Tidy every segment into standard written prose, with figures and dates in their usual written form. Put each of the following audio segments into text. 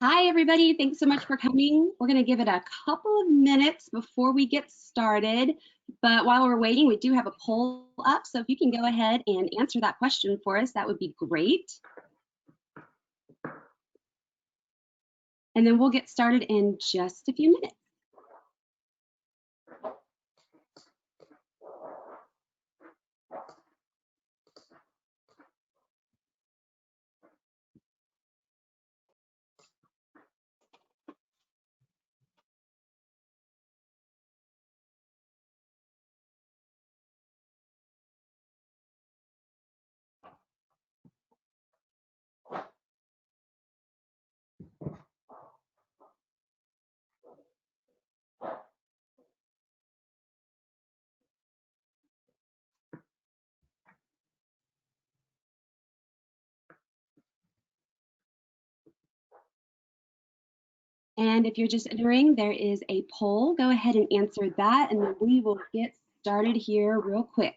Hi, everybody. Thanks so much for coming. We're going to give it a couple of minutes before we get started. But while we're waiting, we do have a poll up. So if you can go ahead and answer that question for us, that would be great. And then we'll get started in just a few minutes. And if you're just entering, there is a poll. Go ahead and answer that, and then we will get started here real quick.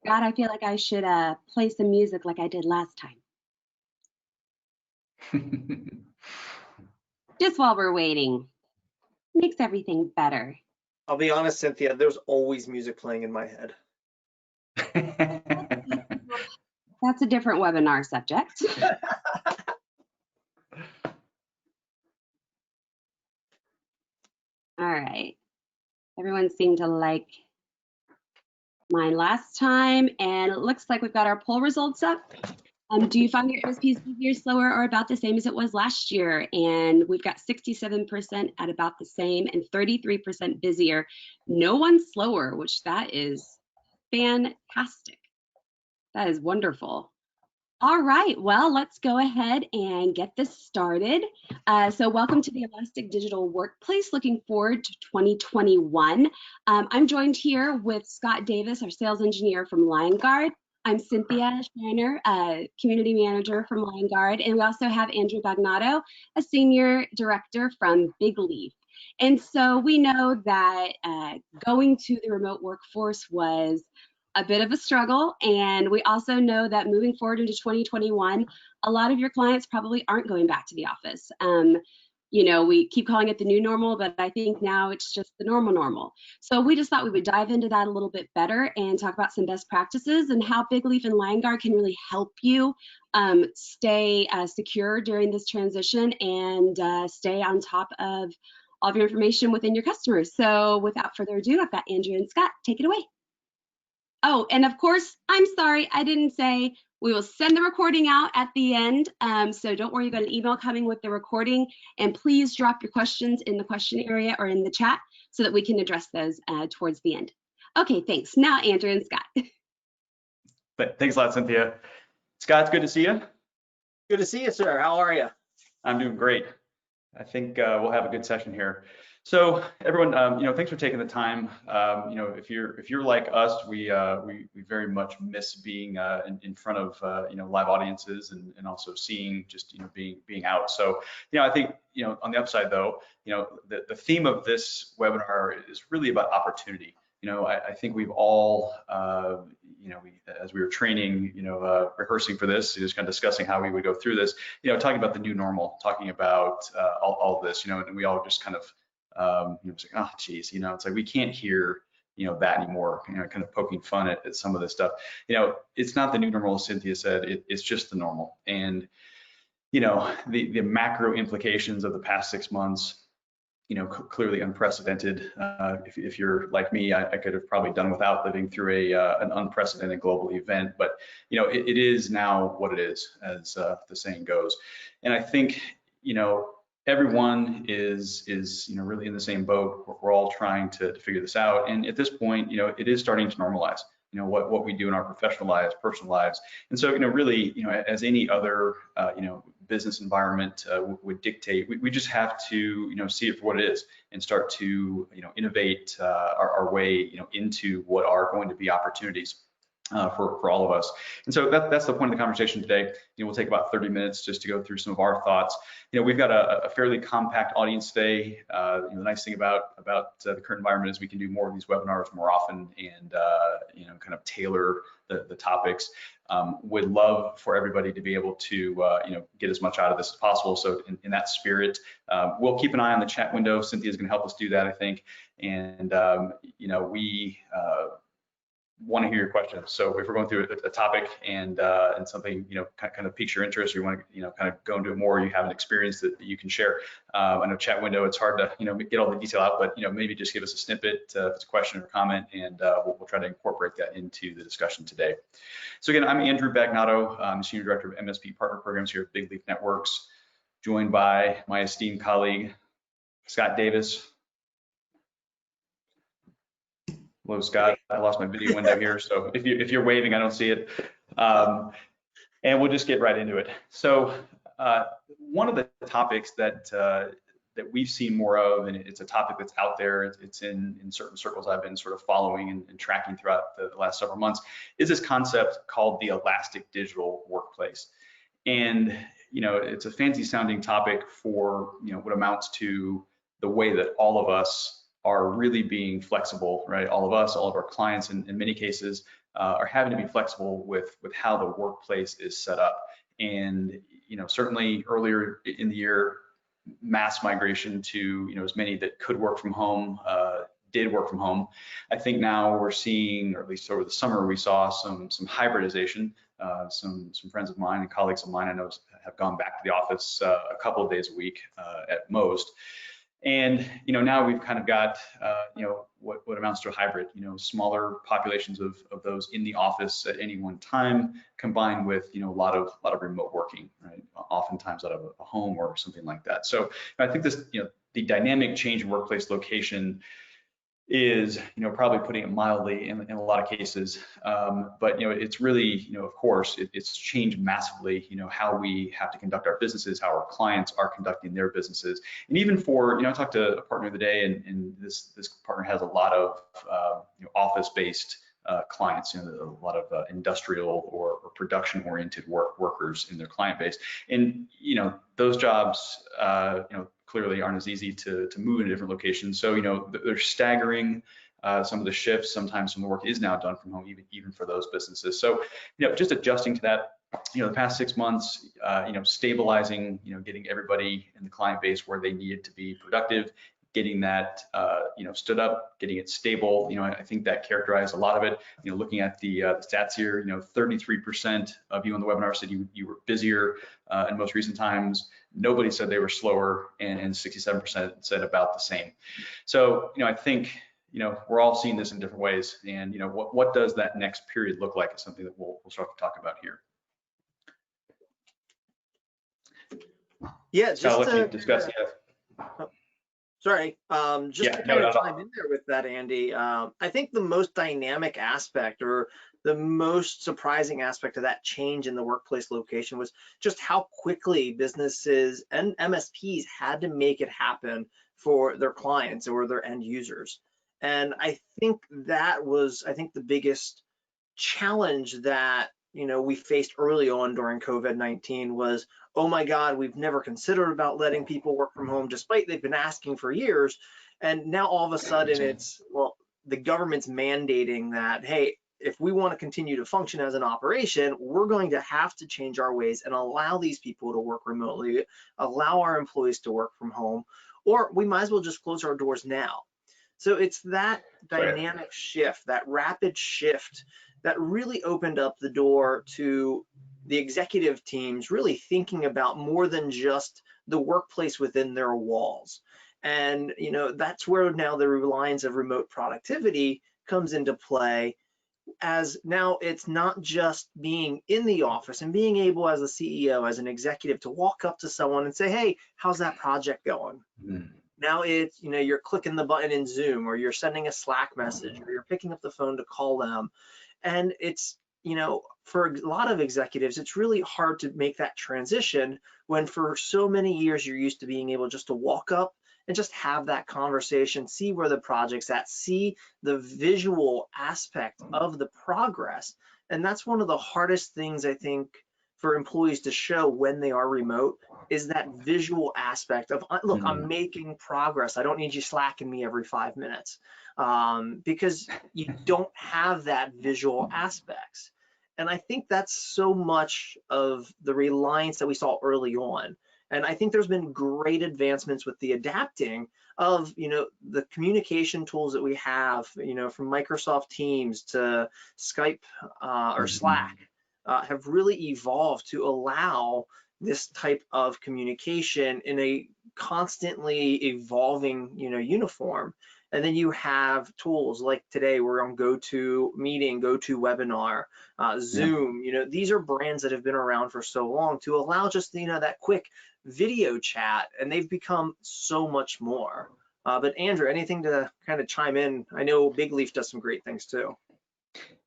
God, I feel like I should play some music like I did last time. Just while we're waiting. Makes everything better. I'll be honest, Cynthia, there's always music playing in my head. That's a different webinar subject. All right. Everyone seemed to like mine last time, and it looks like we've got our poll results up. Do you find your MSPs easier, slower, or about the same as it was last year? And we've got 67% at about the same and 33% busier. No one slower, which that is fantastic. That is wonderful. All right, well, let's go ahead and get this started. So welcome to the Elastic Digital Workplace. Looking forward to 2021. I'm joined here with Scott Davis, our sales engineer from Liongard. I'm Cynthia Schreiner, community manager from Liongard, and we also have Andrew Bagnato, a senior director from Bigleaf. And so we know that going to the remote workforce was a bit of a struggle, and we also know that moving forward into 2021, a lot of your clients probably aren't going back to the office. You know, we keep calling it the new normal, but I think now it's just the normal. So we just thought we would dive into that a little bit better and talk about some best practices and how Bigleaf and Liongard can really help you stay secure during this transition and stay on top of all of your information within your customers. So without further ado, I've got Andrew and Scott. Take it away. Oh, and of course, I'm sorry, I didn't say we will send the recording out at the end. So don't worry, you've got an email coming with the recording, and please drop your questions in the question area or in the chat so that we can address those towards the end. Okay, thanks. Now, Andrew and Scott. Thanks a lot, Cynthia. Scott, it's good to see you. Good to see you, sir. How are you? I'm doing great. I think we'll have a good session here. So everyone, thanks for taking the time. If you're like us, we very much miss being in front of live audiences and also seeing just being out. So I think on the upside though, the theme of this webinar is really about opportunity. I think we've all as we were training, rehearsing for this, just kind of discussing how we would go through this, talking about the new normal, talking about all of this, and we all just kind of it's like, oh geez, it's like we can't hear that anymore, kind of poking fun at some of this stuff. It's not the new normal, as Cynthia said, it's just the normal. And the macro implications of the past 6 months, clearly unprecedented. If you're like me, I could have probably done without living through an unprecedented global event, but it is now what it is, as the saying goes. And I think everyone is really in the same boat. We're all trying to figure this out, and at this point, it is starting to normalize. What we do in our professional lives, personal lives, and so really, as any other business environment would dictate. We just have to see it for what it is and start to innovate our way into what are going to be opportunities for all of us. And so that's the point of the conversation today. We'll take about 30 minutes just to go through some of our thoughts. We've got a fairly compact audience today. The nice thing about the current environment is we can do more of these webinars more often and kind of tailor the topics. Would love for everybody to be able to get as much out of this as possible. So in that spirit, we'll keep an eye on the chat window. Cynthia's going to help us do that, I think. And we want to hear your questions. So if we're going through a topic and something kind of piques your interest, or you want to kind of go into it more, you have an experience that you can share. I know chat window, it's hard to get all the detail out, but maybe just give us a snippet if it's a question or comment, and we'll try to incorporate that into the discussion today. So again, I'm Andrew Bagnotto. I'm the Senior Director of MSP Partner Programs here at Bigleaf Networks, joined by my esteemed colleague, Scott Davis. Hello, Scott. I lost my video window here, so if you're waving, I don't see it. And we'll just get right into it. So one of the topics that we've seen more of, and it's a topic that's out there, it's in certain circles I've been sort of following and tracking throughout the last several months, is this concept called the elastic digital workplace. And it's a fancy sounding topic for what amounts to the way that all of us are really being flexible, right? All of us, all of our clients in many cases are having to be flexible with how the workplace is set up. And certainly earlier in the year, mass migration to as many that could work from home did work from home. I think now we're seeing, or at least over the summer, we saw some hybridization. Some friends of mine and colleagues of mine I know have gone back to the office a couple of days a week at most. And now we've kind of got what amounts to a hybrid, smaller populations of those in the office at any one time, combined with a lot of remote working, right? Oftentimes out of a home or something like that. So I think this the dynamic change in workplace location is probably putting it mildly in a lot of cases, but it's really of course it's changed massively how we have to conduct our businesses, how our clients are conducting their businesses, and even for I talked to a partner the other day, and this partner has a lot of office-based clients, a lot of industrial or production-oriented workers in their client base, and those jobs clearly aren't as easy to move in a different location. So they're staggering some of the shifts. Sometimes some of the work is now done from home, even for those businesses. So just adjusting to that. The past 6 months, stabilizing, getting everybody in the client base where they needed to be productive, getting that stood up, getting it stable. I think that characterized a lot of it. Looking at the stats here, 33% of you on the webinar said you were busier in most recent times. Nobody said they were slower, and 67% said about the same. So I think we're all seeing this in different ways, and what does that next period look like is something that we'll start to talk about here. Yeah, Scott, let me discuss. Sorry, just to kind of chime in there with that, Andy. I think the most dynamic aspect, or the most surprising aspect of that change in the workplace location, was just how quickly businesses and MSPs had to make it happen for their clients or their end users. And I think that was, the biggest challenge that we faced early on during COVID-19 was, oh my God, we've never considered about letting people work from home, despite they've been asking for years. And now all of a sudden it's, well, the government's mandating that, hey, if we want to continue to function as an operation, we're going to have to change our ways and allow these people to work remotely, allow our employees to work from home, or we might as well just close our doors now. So it's that dynamic shift, that rapid shift, that really opened up the door to the executive teams really thinking about more than just the workplace within their walls. And that's where now the reliance of remote productivity comes into play, as now it's not just being in the office and being able as a CEO, as an executive, to walk up to someone and say, hey, how's that project going? Now it's, you're clicking the button in Zoom, or you're sending a Slack message, or you're picking up the phone to call them. And it's you know, for a lot of executives, it's really hard to make that transition when for so many years you're used to being able just to walk up and just have that conversation, see where the project's at, see the visual aspect of the progress. And that's one of the hardest things, I think, for employees to show when they are remote, is that visual aspect of, look, I'm making progress. I don't need you slacking me every 5 minutes, because you don't have that visual aspects. And I think that's so much of the reliance that we saw early on. And I think there's been great advancements with the adapting of, you know, the communication tools that we have, you know, from Microsoft Teams to Skype or Slack, have really evolved to allow this type of communication in a constantly evolving, you know, uniform. And then you have tools like today we're on GoToMeeting, GoToWebinar, Zoom. You know, these are brands that have been around for so long to allow just, you know, that quick video chat, and they've become so much more. But Andrew, anything to kind of chime in? I know Bigleaf does some great things too.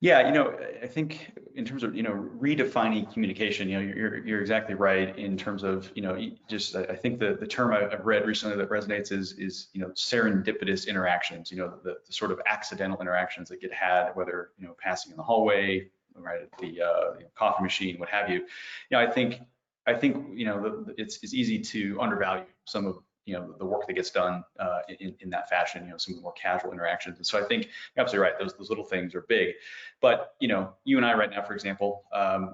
Yeah, you know, I think in terms of, you know, redefining communication, you know, you're exactly right in terms of, you know, just I think the term I've read recently that resonates is, you know, serendipitous interactions, you know, the sort of accidental interactions that get had, whether, you know, passing in the hallway, right, at the coffee machine, what have you. You know, I think, you know, it's easy to undervalue some of, you know, the work that gets done in that fashion, you know, some of the more casual interactions. And so I think you're absolutely right, those little things are big. But, you know, you and I right now, for example,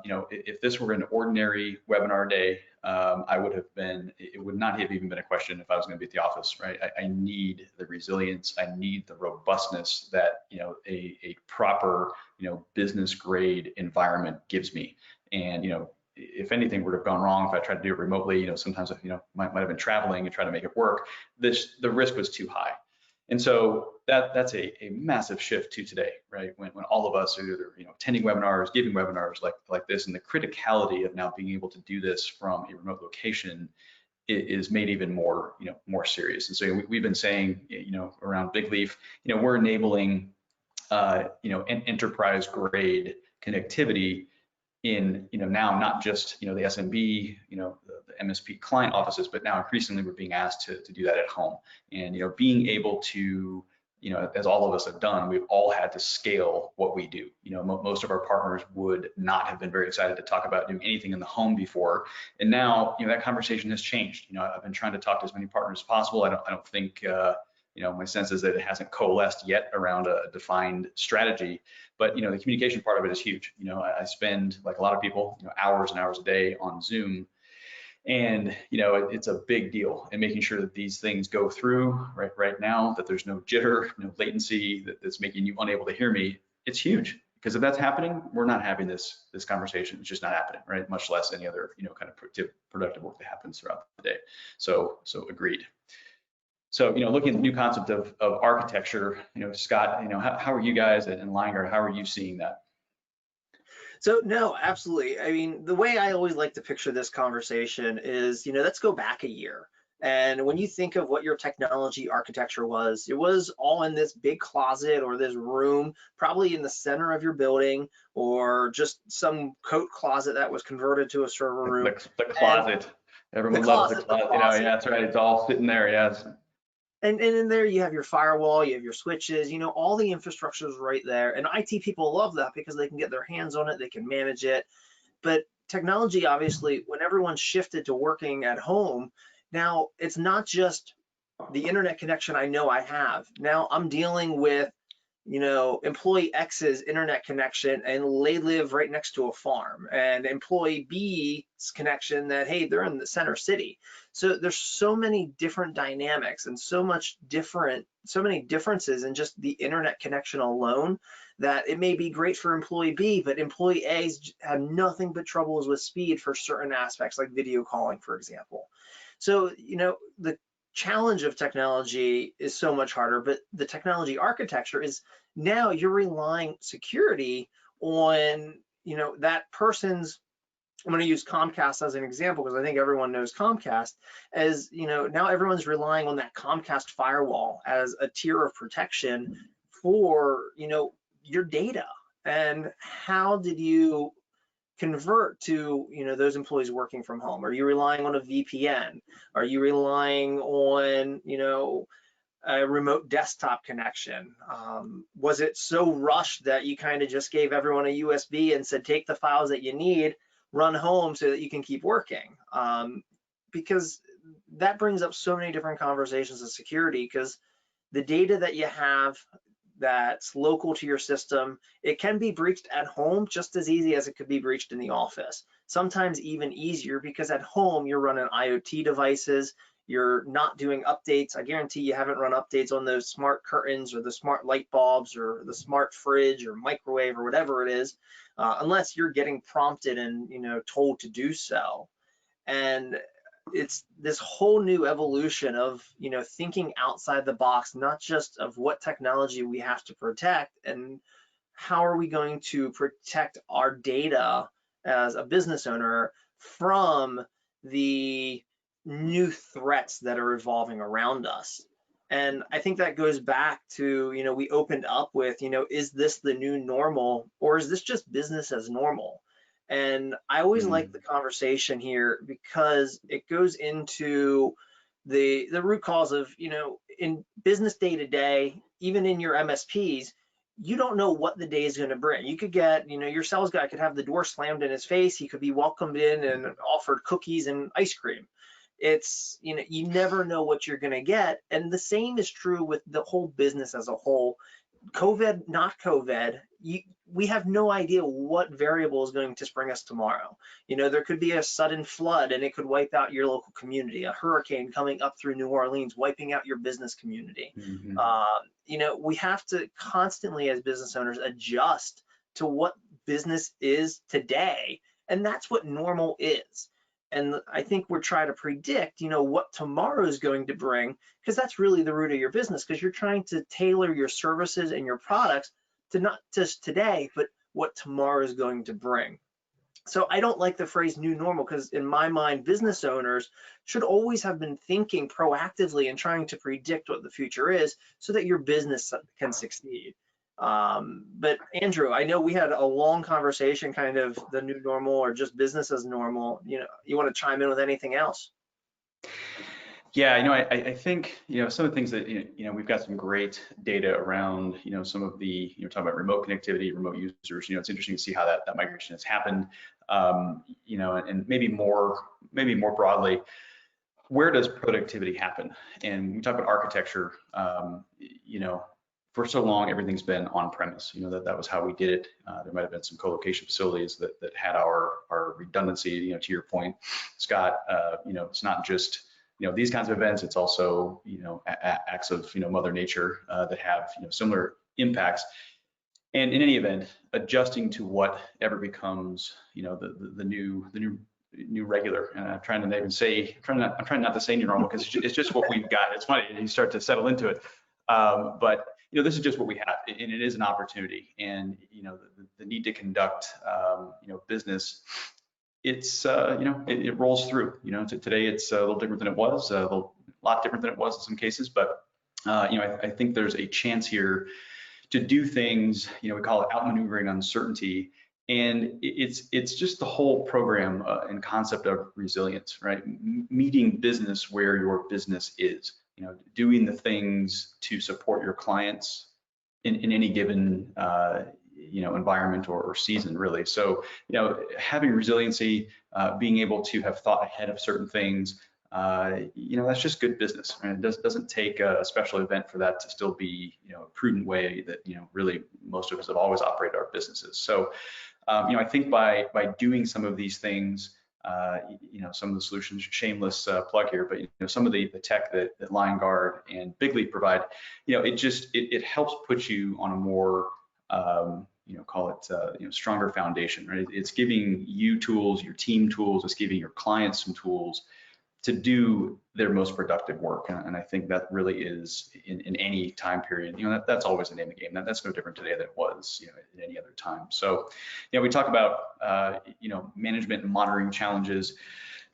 you know, if this were an ordinary webinar day, I would have been, it would not have even been a question if I was going to be at the office, right? I need the resilience, I need the robustness that, you know, a proper, you know, business grade environment gives me. And, you know, if anything would have gone wrong, if I tried to do it remotely, you know, sometimes, you know, might have been traveling and trying to make it work, the risk was too high. And so that's a massive shift to today, right? When all of us are either, you know, attending webinars, giving webinars like this, and the criticality of now being able to do this from a remote location is made even more, you know, more serious. And so we've been saying, you know, around Bigleaf, you know, we're enabling, you know, an enterprise grade connectivity in, you know, now not just, you know, the SMB, you know, the MSP client offices, but now increasingly we're being asked to do that at home. And, you know, being able to, you know, as all of us have done, we've all had to scale what we do. You know, most of our partners would not have been very excited to talk about doing anything in the home before. And now, you know, that conversation has changed. You know, I've been trying to talk to as many partners as possible. I don't think, you know, my sense is that it hasn't coalesced yet around a defined strategy, but, you know, the communication part of it is huge. You know, I spend, like a lot of people, you know, hours and hours a day on Zoom, and, you know, it's a big deal, and making sure that these things go through right now, that there's no jitter, no latency that's making you unable to hear me. It's huge, because if that's happening, we're not having this conversation. It's just not happening, right? Much less any other, you know, kind of productive work that happens throughout the day. So agreed. So, you know, looking at the new concept of architecture, you know, Scott, you know, how are you guys in Liongard, how are you seeing that? So no, absolutely. I mean, the way I always like to picture this conversation is, you know, let's go back a year. And when you think of what your technology architecture was, it was all in this big closet or this room, probably in the center of your building, or just some coat closet that was converted to a server room. The closet. Everyone loves the closet. You know, yeah, that's right. It's all sitting there. Yes. And in there you have your firewall, you have your switches, you know, all the infrastructure is right there. And IT people love that because they can get their hands on it, they can manage it. But technology, obviously, when everyone shifted to working at home, now it's not just the internet connection I know I have. Now I'm dealing with, you know, employee X's internet connection, and they live right next to a farm, and employee B's connection that, hey, they're in the center city. So there's so many different dynamics and so many differences in just the internet connection alone, that it may be great for employee B, but employee A's have nothing but troubles with speed for certain aspects, like video calling, for example. So, you know, the challenge of technology is so much harder, but the technology architecture is, now you're relying security on, you know, that person's, I'm going to use Comcast as an example because I think everyone knows Comcast, as, you know, now everyone's relying on that Comcast firewall as a tier of protection for, you know, your data. And how did you convert to, those employees working from home? Are you relying on a VPN? Are you relying on, a remote desktop connection? Was it so rushed that you kind of just gave everyone a USB and said, take the files that you need, run home so that you can keep working? Because that brings up so many different conversations of security, because the data that you have that's local to your system, it can be breached at home just as easy as it could be breached in the office. Sometimes even easier, because at home you're running IoT devices, you're not doing updates. I guarantee you haven't run updates on those smart curtains or the smart light bulbs or the smart fridge or microwave or whatever it is, unless you're getting prompted and told to do so. And it's this whole new evolution of thinking outside the box, not just of what technology we have to protect and how are we going to protect our data as a business owner from the new threats that are evolving around us. And I think that goes back to, we opened up with, is this the new normal, or is this just business as normal? And I always like the conversation here because it goes into the root cause of, in business day to day, even in your MSPs, you don't know what the day is going to bring. You could get, your sales guy could have the door slammed in his face. He could be welcomed in and offered cookies and ice cream. It's, you never know what you're going to get. And the same is true with the whole business as a whole. COVID, not COVID, we have no idea what variable is going to spring us tomorrow. There could be a sudden flood and it could wipe out your local community, a hurricane coming up through New Orleans, wiping out your business community. We have to constantly, as business owners, adjust to what business is today. And that's what normal is. And I think we're trying to predict, what tomorrow is going to bring, because that's really the root of your business, because you're trying to tailor your services and your products to not just today, but what tomorrow is going to bring. So I don't like the phrase new normal, because in my mind, business owners should always have been thinking proactively and trying to predict what the future is so that your business can succeed. But Andrew, I know we had a long conversation, kind of the new normal or just business as normal. You want to chime in with anything else? Yeah, I think, some of the things that, we've got some great data around, some of the, talking about remote connectivity, remote users, it's interesting to see how that migration has happened, and maybe more broadly, where does productivity happen? And we talk about architecture, for so long, everything's been on premise, that was how we did it. There might've been some co-location facilities that had our redundancy, to your point, Scott, it's not just, these kinds of events, it's also, acts of, Mother Nature that have, similar impacts. And in any event, adjusting to whatever becomes, the new regular. And I'm trying not to say new normal, because it's just what we've got. It's funny, you start to settle into it. But this is just what we have, and it is an opportunity. And the need to conduct business, it's it rolls through. Today it's a little different than it was, a lot different than it was in some cases. But I think there's a chance here to do things. We call it outmaneuvering uncertainty, and it's just the whole program and concept of resilience, right? Meeting business where your business is. Doing the things to support your clients in any given environment or season, really. So having resiliency, being able to have thought ahead of certain things, that's just good business. Right? It doesn't take a special event for that to still be a prudent way that really most of us have always operated our businesses. So I think by doing some of these things, some of the solutions, shameless plug here, but some of the tech that Liongard and Bigleaf provide, it helps put you on a more call it stronger foundation, right? It's giving you tools, your team tools, it's giving your clients some tools to do their most productive work. And I think that really is in any time period, that's always the name of the game. That's no different today than it was, at any other time. So, we talk about, management and monitoring challenges.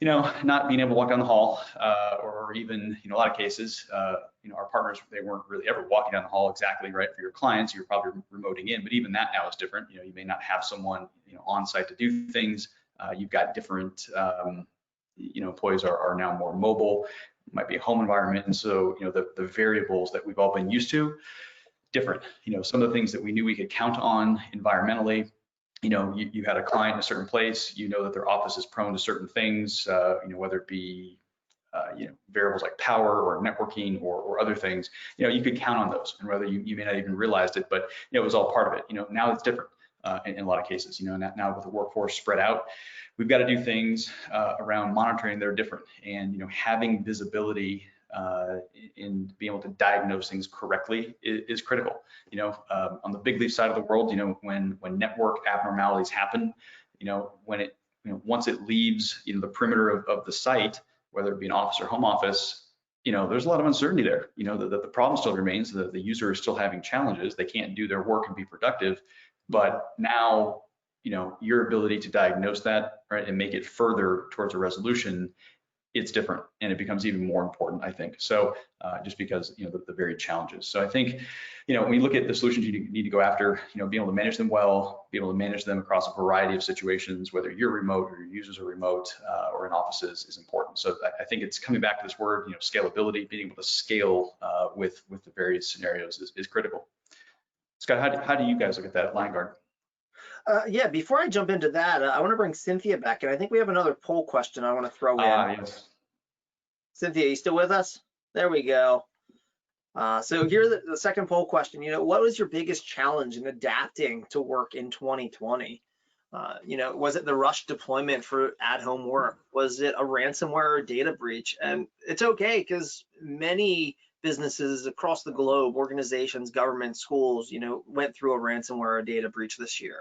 not being able to walk down the hall, or even, a lot of cases, our partners, they weren't really ever walking down the hall exactly right for your clients. You're probably remoting in, but even that now is different. You may not have someone, on site to do things. You've got different, employees are now more mobile. It might be a home environment. And so, the variables that we've all been used to, different. Some of the things that we knew we could count on environmentally, you had a client in a certain place, that their office is prone to certain things, whether it be, variables like power or networking or other things, you could count on those, and whether you may not even realized it, but it was all part of it. Now it's different in a lot of cases. Now with the workforce spread out, we've got to do things around monitoring that are different, and having visibility in being able to diagnose things correctly is critical. On the Bigleaf side of the world, when network abnormalities happen, when it, once it leaves, the perimeter of the site, whether it be an office or home office, there's a lot of uncertainty there. The problem still remains. The user is still having challenges. They can't do their work and be productive. But now, your ability to diagnose that, right, and make it further towards a resolution, it's different, and it becomes even more important, I think. So just because, the varied challenges. So I think, when you look at the solutions you need to go after, being able to manage them well, be able to manage them across a variety of situations, whether you're remote or your users are remote or in offices, is important. So I think it's coming back to this word, scalability, being able to scale with the various scenarios is critical. Scott, how do you guys look at that at Liongard? Yeah, before I jump into that, I want to bring Cynthia back, and I think we have another poll question I want to throw in. Yes. Cynthia, you still with us? There we go. So here's the second poll question. What was your biggest challenge in adapting to work in 2020? Was it the rush deployment for at-home work? Was it a ransomware or data breach? And it's okay, because many businesses across the globe, organizations, government, schools, went through a ransomware or data breach this year.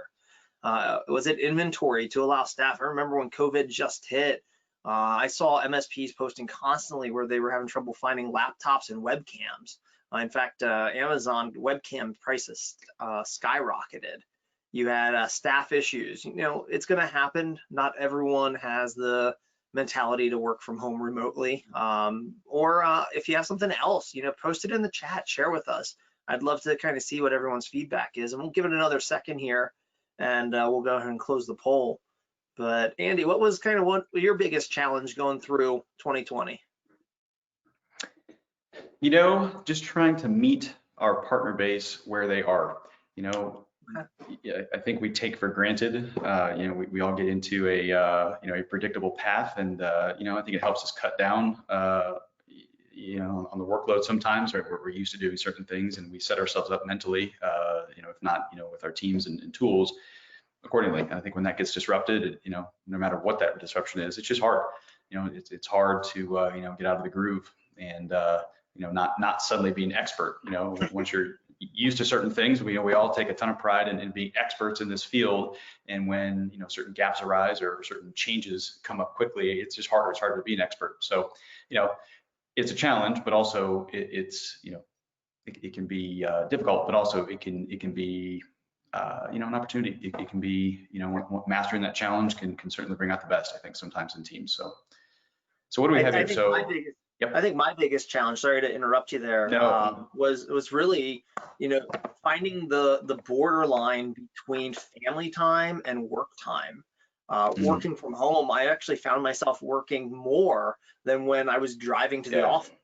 Was it inventory to allow staff? I remember when COVID just hit, I saw MSPs posting constantly where they were having trouble finding laptops and webcams. In fact, Amazon webcam prices skyrocketed. You had staff issues. It's going to happen. Not everyone has the mentality to work from home remotely. Or if you have something else, post it in the chat, share with us. I'd love to kind of see what everyone's feedback is. And we'll give it another second here, and we'll go ahead and close the poll. But Andy, what was kind of your biggest challenge going through 2020? Just trying to meet our partner base where they are. I think we take for granted, we all get into a predictable path, and I think it helps us cut down, on the workload sometimes, right? We're used to doing certain things, and we set ourselves up mentally, if not, with our teams and tools accordingly. And I think when that gets disrupted, no matter what that disruption is, it's just hard. It's hard to get out of the groove and not suddenly be an expert. Once you're used to certain things, we all take a ton of pride in being experts in this field. And when certain gaps arise or certain changes come up quickly, it's just harder. It's harder to be an expert. So it's a challenge, but also it's it can be difficult, but also it can be an opportunity. It can be, mastering that challenge can certainly bring out the best, I think, sometimes in teams. So what do we have here? I think my biggest challenge, sorry to interrupt you there, was really, finding the borderline between family time and work time. Working from home, I actually found myself working more than when I was driving to the office.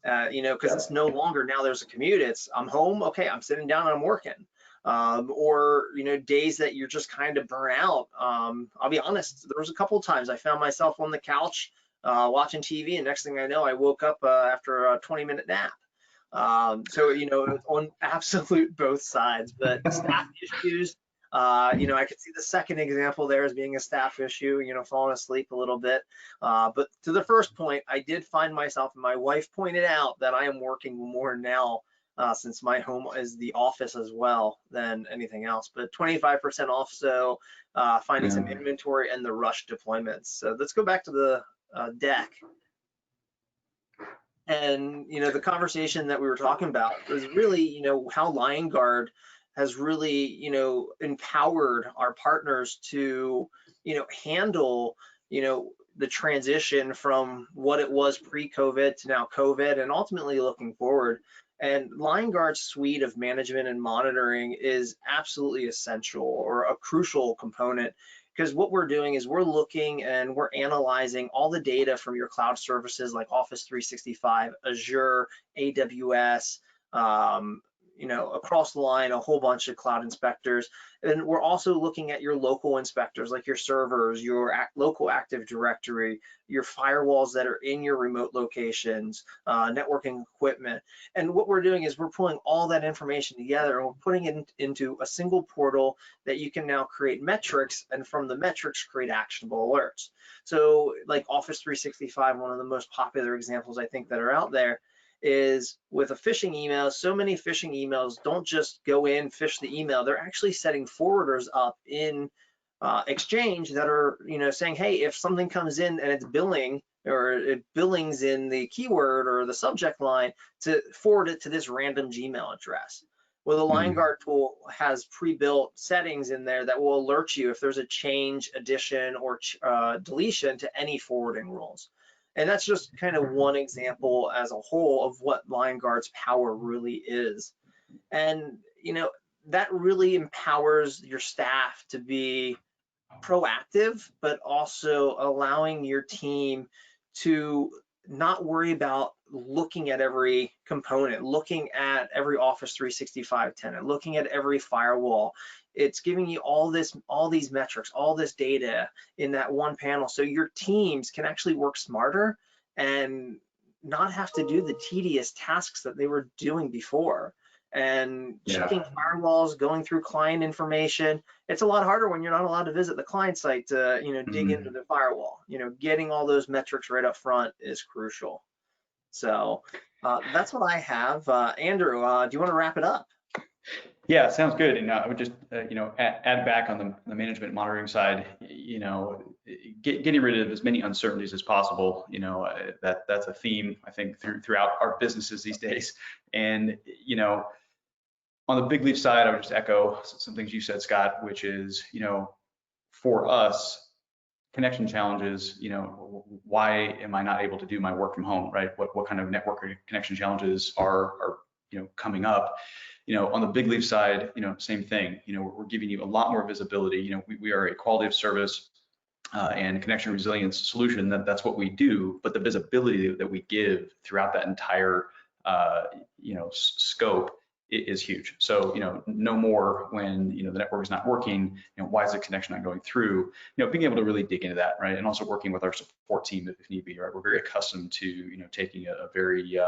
Because it's no longer, now there's a commute. It's I'm home, okay, I'm sitting down and I'm working. Or days that you're just kind of burnt out. I'll be honest, there was a couple of times I found myself on the couch watching TV, and next thing I know, I woke up after a 20-minute nap. So on absolute both sides. But staff issues, I could see the second example there as being a staff issue, falling asleep a little bit. But to the first point, I did find myself, and my wife pointed out that I am working more now since my home is the office as well than anything else. But 25% off, so finding some inventory and the rush deployments. So let's go back to the deck. And the conversation that we were talking about was really how Liongard has really empowered our partners to handle the transition from what it was pre-COVID to now COVID, and ultimately looking forward. And Liongard's suite of management and monitoring is absolutely essential, or a crucial component, because what we're doing is we're looking and we're analyzing all the data from your cloud services like Office 365, Azure, AWS, across the line, a whole bunch of cloud inspectors. And we're also looking at your local inspectors, like your servers, your local Active Directory, your firewalls that are in your remote locations, networking equipment. And what we're doing is we're pulling all that information together and we're putting it into a single portal that you can now create metrics, and from the metrics create actionable alerts. So like Office 365, one of the most popular examples I think that are out there, is with a phishing email. So many phishing emails don't just go in, phish the email. They're actually setting forwarders up in Exchange that are, saying, hey, if something comes in and it's billing, or it billings in the keyword or the subject line, to forward it to this random Gmail address. Well, the Liongard tool has pre-built settings in there that will alert you if there's a change, addition, or deletion to any forwarding rules. And that's just kind of one example as a whole of what Liongard's power really is. And, that really empowers your staff to be proactive, but also allowing your team to not worry about looking at every component, looking at every Office 365 tenant, looking at every firewall. It's giving you all these metrics, all this data in that one panel, so your teams can actually work smarter and not have to do the tedious tasks that they were doing before. And checking firewalls, going through client information. It's a lot harder when you're not allowed to visit the client site to, dig into the firewall. Getting all those metrics right up front is crucial. So that's what I have. Andrew, do you want to wrap it up? Yeah, sounds good. And I would just, add back on the management monitoring side, getting rid of as many uncertainties as possible. That's a theme, I think, throughout our businesses these days. And, on the Bigleaf side, I would just echo some things you said, Scott, which is, for us, connection challenges, why am I not able to do my work from home, right? What kind of network connection challenges are coming up? On the Bigleaf side, same thing. We're giving you a lot more visibility. We are a quality of service and connection resilience solution. That's what we do. But the visibility that we give throughout that entire scope is huge. So, no more when, the network is not working, why is the connection not going through? Being able to really dig into that, right? And also working with our support team if need be, right? We're very accustomed to, taking a very,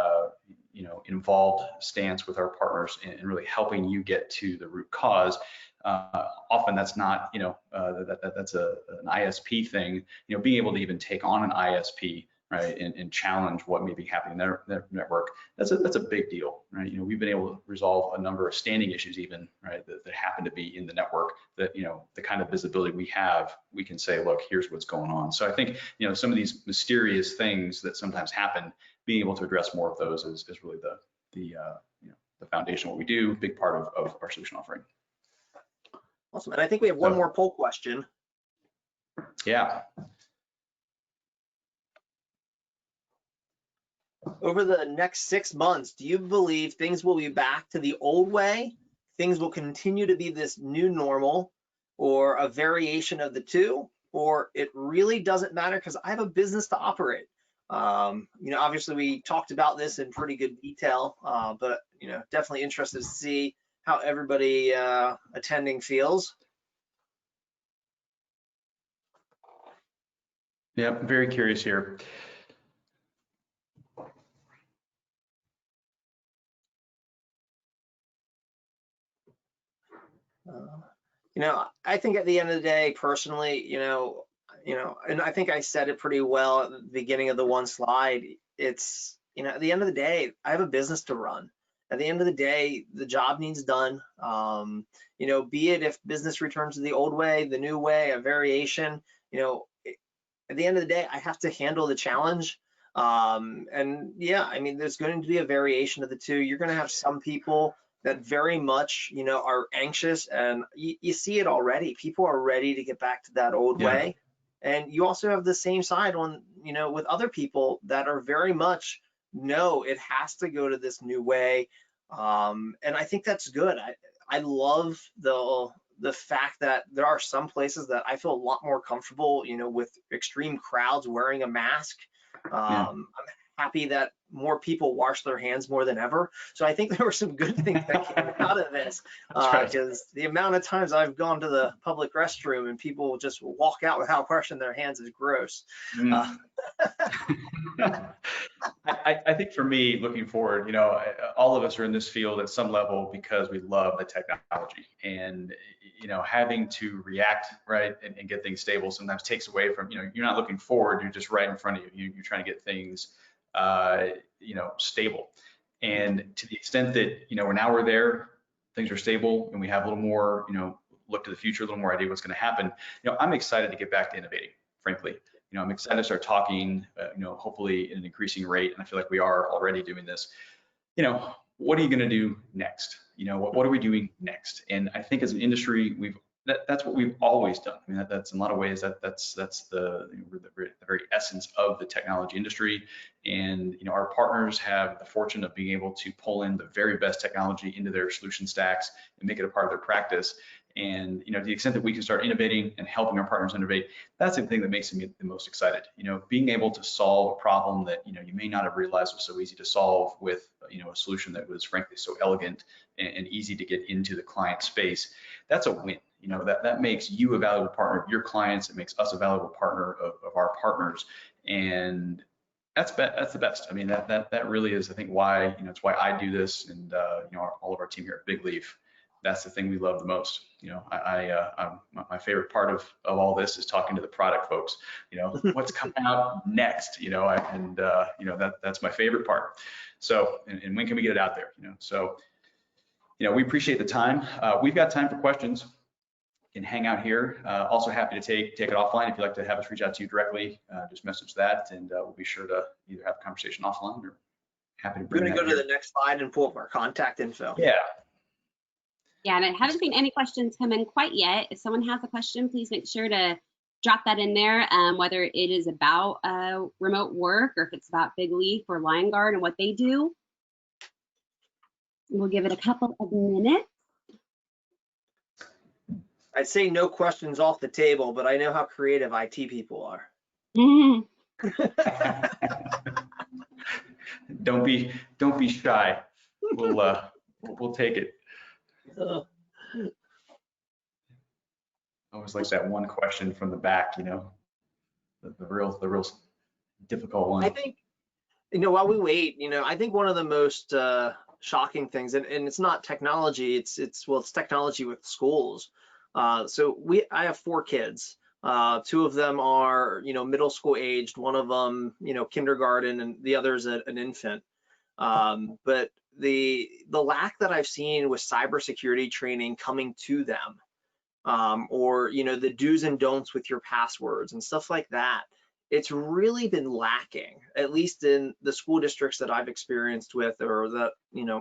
involved stance with our partners and really helping you get to the root cause. Often that's not, that's an ISP thing, being able to even take on an ISP, right, and challenge what may be happening in their network. That's a big deal, right? We've been able to resolve a number of standing issues even, right, that happen to be in the network that, the kind of visibility we have, we can say, look, here's what's going on. So I think, some of these mysterious things that sometimes happen, being able to address more of those is really the foundation of what we do, big part of our solution offering. Awesome. And I think we have one more poll question. Yeah. Over the next 6 months, do you believe things will be back to the old way? Things will continue to be this new normal, or a variation of the two, or it really doesn't matter because I have a business to operate? Obviously we talked about this in pretty good detail, but definitely interested to see how everybody attending feels. Yeah, very curious here. I think at the end of the day, personally, and I think I said it pretty well at the beginning of the one slide. It's, at the end of the day, I have a business to run. At the end of the day, the job needs done. Be it if business returns to the old way, the new way, a variation, at the end of the day, I have to handle the challenge. And yeah, I mean, there's going to be a variation of the two. You're going to have some people that very much, are anxious, and you see it already. People are ready to get back to that old way. And you also have the same side on, with other people that are very much, no, it has to go to this new way. And I think that's good. I love the fact that there are some places that I feel a lot more comfortable, with extreme crowds wearing a mask. I'm happy that more people wash their hands more than ever. So I think there were some good things that came out of this, because the amount of times I've gone to the public restroom and people just walk out without washing their hands is gross. I think for me, looking forward, all of us are in this field at some level because we love the technology, and having to react right and get things stable sometimes takes away from, you're not looking forward, you're just right in front of you. You're trying to get things stable. And to the extent that, we're there, things are stable, and we have a little more, look to the future, a little more idea what's going to happen. I'm excited to get back to innovating, frankly. I'm excited to start talking, hopefully at an increasing rate, and I feel like we are already doing this. What are you going to do next? What are we doing next? And I think as an industry, that's what we've always done. I mean, that's in a lot of ways that's the very essence of the technology industry. And our partners have the fortune of being able to pull in the very best technology into their solution stacks and make it a part of their practice. And to the extent that we can start innovating and helping our partners innovate, that's the thing that makes me the most excited. Being able to solve a problem that you may not have realized was so easy to solve with a solution that was frankly so elegant and easy to get into the client space. That's a win. That makes you a valuable partner of your clients. It makes us a valuable partner of our partners, and that's the best. I mean, that really is, I think, why it's why I do this, and all of our team here at Bigleaf. That's the thing we love the most. My favorite part of all this is talking to the product folks. What's coming out next? That's my favorite part. So, and when can we get it out there? So, we appreciate the time. We've got time for questions. You can hang out here. Also happy to take it offline if you'd like to have us reach out to you directly. Just message that, and we'll be sure to either have a conversation offline or happy to bring. We're going to go to the next slide and pull up our contact info. Yeah. Yeah, and I haven't seen any questions come in quite yet. If someone has a question, please make sure to drop that in there, whether it is about remote work or if it's about Bigleaf or Liongard and what they do. We'll give it a couple of minutes. I'd say no questions off the table, but I know how creative IT people are. Don't be shy. We'll take it. Always like that one question from the back, the real difficult one. I think, while we wait, I think one of the most shocking things, and it's not technology, it's technology with schools. So I have 4 kids. 2 of them are, middle school aged, one of them, kindergarten, and the other's an infant. But the lack that I've seen with cybersecurity training coming to them, or the do's and don'ts with your passwords and stuff like that, it's really been lacking, at least in the school districts that I've experienced with, or that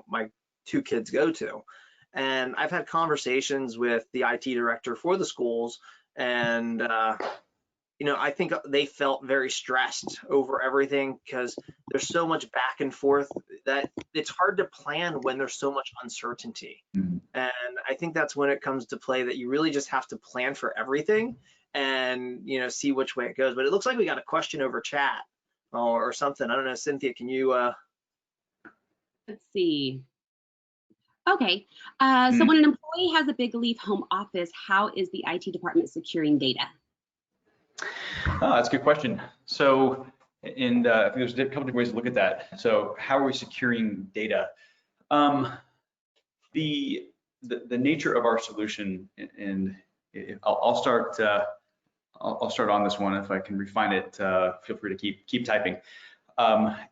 my 2 kids go to. And I've had conversations with the IT director for the schools, and I think they felt very stressed over everything because there's so much back and forth that it's hard to plan when there's so much uncertainty. Mm-hmm. And I think that's when it comes to play, that you really just have to plan for everything and, see which way it goes. But it looks like we got a question over chat or something. I don't know, Cynthia, can you? Let's see. Okay, so when an employee has a Bigleaf home office, how is the IT department securing data? Oh, that's a good question. So, I think there's a couple different ways to look at that. So, how are we securing data? The nature of our solution, and I'll start. I'll start on this one. If I can refine it, feel free to keep typing.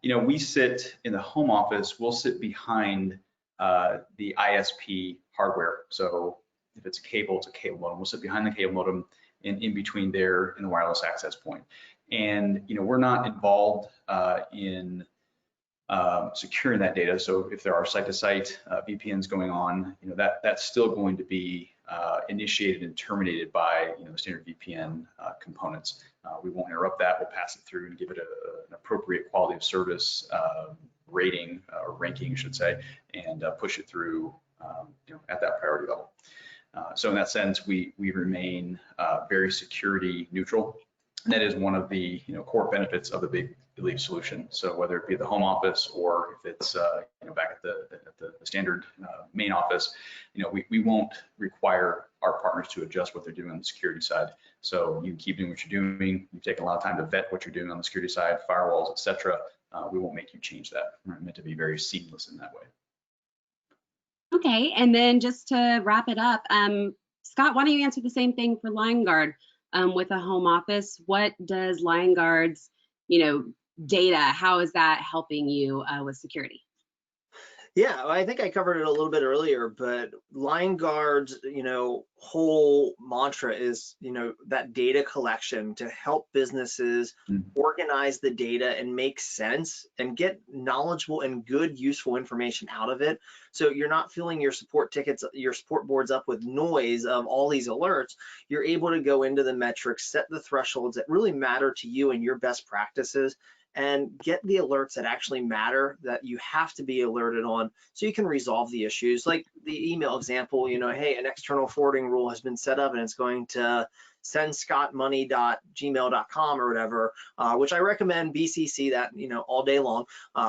We sit in the home office. We'll sit behind the ISP hardware. So, if it's a cable, it's a cable modem. We'll sit behind the cable modem. In between there and the wireless access point. And we're not involved in securing that data. So if there are site-to-site VPNs going on, that's still going to be initiated and terminated by the standard VPN components. We won't interrupt that. We'll pass it through and give it an appropriate quality of service rating or ranking, I should say, and push it through at that priority level. So in that sense, we remain very security neutral. And that is one of the core benefits of the Bigleaf solution. So whether it be the home office or if it's back at the standard main office, we won't require our partners to adjust what they're doing on the security side. So you can keep doing what you're doing. You've taken a lot of time to vet what you're doing on the security side, firewalls, etc. We won't make you change that. We're meant to be very seamless in that way. Okay, and then just to wrap it up, Scott, why don't you answer the same thing for Liongard with a home office? What does Liongard's, data, how is that helping you with security? Yeah, I think I covered it a little bit earlier, but Liongard's, whole mantra is, that data collection to help businesses organize the data and make sense and get knowledgeable and good, useful information out of it. So you're not filling your support tickets, your support boards up with noise of all these alerts. You're able to go into the metrics, set the thresholds that really matter to you and your best practices, and get the alerts that actually matter, that you have to be alerted on, so you can resolve the issues. Like the email example, hey, an external forwarding rule has been set up and it's going to send scottmoney.gmail.com or whatever, which I recommend BCC that, all day long,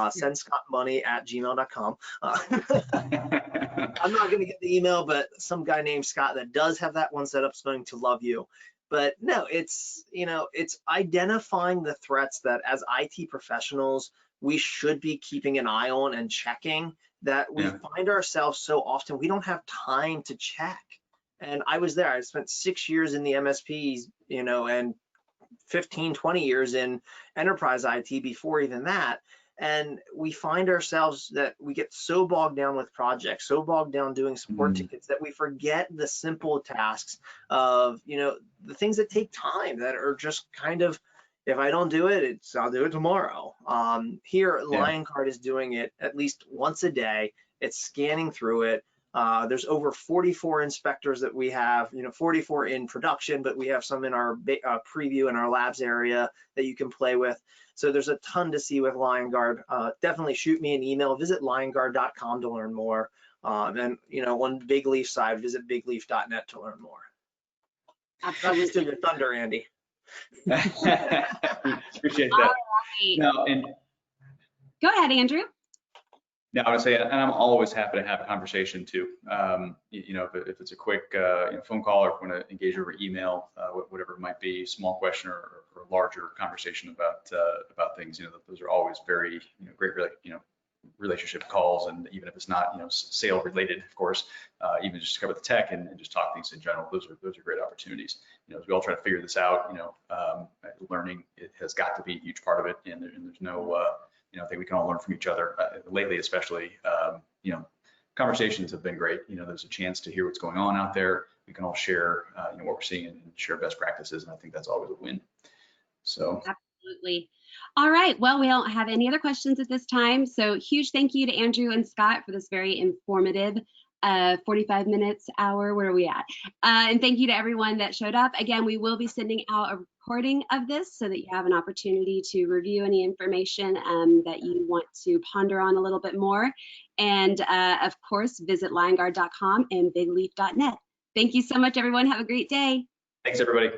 send scottmoney@gmail.com. I'm not going to get the email, but some guy named Scott that does have that one set up is going to love you. But no, it's identifying the threats that as IT professionals, we should be keeping an eye on and checking, that we find ourselves so often, we don't have time to check. And I was there, I spent 6 years in the MSPs, and 15, 20 years in enterprise IT before even that. And we find ourselves that we get so bogged down with projects, so bogged down doing support tickets, that we forget the simple tasks of, the things that take time, that are just kind of, if I don't do it, I'll do it tomorrow. Here, Liongard is doing it at least once a day. It's scanning through it. There's over 44 inspectors that we have, 44 in production, but we have some in our preview in our labs area that you can play with. So there's a ton to see with Liongard. Definitely shoot me an email. Visit liongard.com to learn more. And on Bigleaf side, visit bigleaf.net to learn more. Absolutely. Still your thunder, Andy. Appreciate that. All right. No, and go ahead, Andrew. no, I would say, and I'm always happy to have a conversation too. If it's a quick phone call, or if we want to engage over email, whatever it might be, small question or larger conversation about things, those are always very great, relationship calls. And even if it's not sale related, of course, even just cover the tech and just talk things in general, those are great opportunities. As we all try to figure this out, learning, it has got to be a huge part of it, and there's no I think we can all learn from each other. Lately, especially, conversations have been great. There's a chance to hear what's going on out there. We can all share, what we're seeing and share best practices, and I think that's always a win. So absolutely. All right. Well, we don't have any other questions at this time. So huge thank you to Andrew and Scott for this very informative 45 minutes, hour, where are we at? And thank you to everyone that showed up. Again, we will be sending out a recording of this so that you have an opportunity to review any information that you want to ponder on a little bit more. And of course, visit liongard.com and bigleaf.net. Thank you so much, everyone. Have a great day. thanks, everybody.